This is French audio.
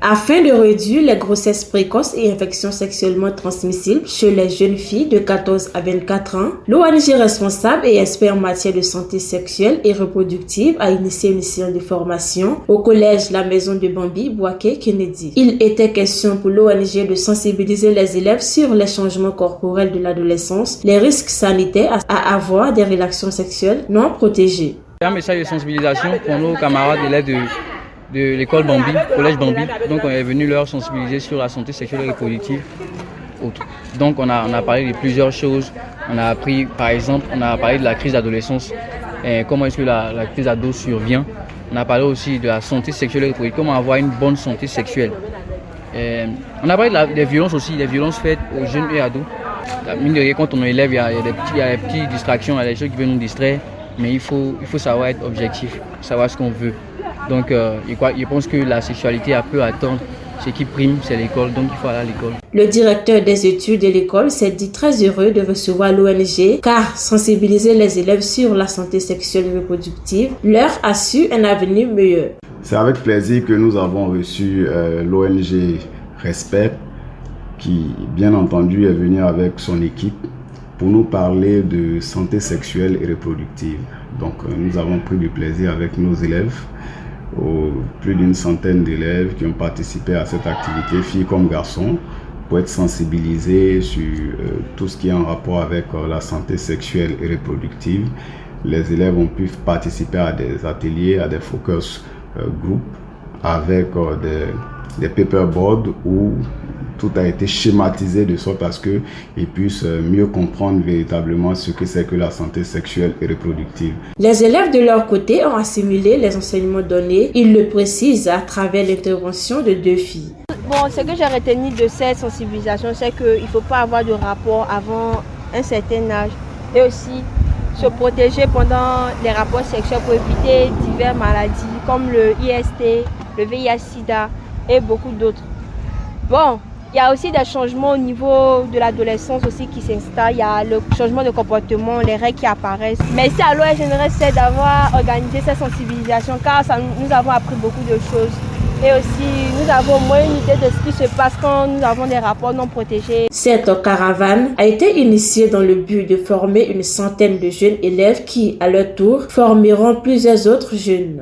Afin de réduire les grossesses précoces et infections sexuellement transmissibles chez les jeunes filles de 14 à 24 ans, l'ONG responsable et expert en matière de santé sexuelle et reproductive a initié une séance de formation au collège La Maison de Bambi, Boaké, Kennedy. Il était question pour l'ONG de sensibiliser les élèves sur les changements corporels de l'adolescence, les risques sanitaires à avoir des relations sexuelles non protégées. Un message de sensibilisation pour nos camarades élèves de l'école Bambi, collège Bambi. Donc on est venu leur sensibiliser sur la santé sexuelle et reproductive. Donc on a parlé de plusieurs choses. On a appris, par exemple, on a parlé de la crise d'adolescence, et comment est-ce que la crise d'ado survient. On a parlé aussi de la santé sexuelle et reproductive, comment avoir une bonne santé sexuelle. On a parlé des violences aussi, des violences faites aux jeunes et ados. Mine de rien, quand on est élève, il y a des petites distractions, il y a des choses qui veulent nous distraire, mais il faut savoir être objectif, savoir ce qu'on veut. Donc je pense que la sexualité peut attendre. Ce qui prime, c'est l'école, donc il faut aller à l'école. Le directeur des études de l'école s'est dit très heureux de recevoir l'ONG car sensibiliser les élèves sur la santé sexuelle et reproductive leur assure un avenir meilleur. C'est avec plaisir que nous avons reçu l'ONG Respect qui, bien entendu, est venue avec son équipe pour nous parler de santé sexuelle et reproductive. Donc nous avons pris du plaisir avec nos élèves. Plus d'une centaine d'élèves qui ont participé à cette activité, filles comme garçons, pour être sensibilisés sur tout ce qui est en rapport avec la santé sexuelle et reproductive. Les élèves ont pu participer à des ateliers, à des focus group avec des paperboards où tout a été schématisé de sorte à ce qu'ils puissent mieux comprendre véritablement ce que c'est que la santé sexuelle et reproductive. Les élèves de leur côté ont assimilé les enseignements donnés. Ils le précisent à travers l'intervention de 2 filles. Bon, ce que j'ai retenu de cette sensibilisation, c'est qu'il ne faut pas avoir de rapport avant un certain âge et aussi se protéger pendant les rapports sexuels pour éviter diverses maladies comme le IST, le VIH-Sida et beaucoup d'autres. Bon, il y a aussi des changements au niveau de l'adolescence aussi qui s'installent. Il y a le changement de comportement, les règles qui apparaissent. Mais ici à l'ONG, c'est d'avoir organisé cette sensibilisation car nous avons appris beaucoup de choses. Et aussi, nous avons au moins une idée de ce qui se passe quand nous avons des rapports non protégés. Cette caravane a été initiée dans le but de former une centaine de jeunes élèves qui, à leur tour, formeront plusieurs autres jeunes.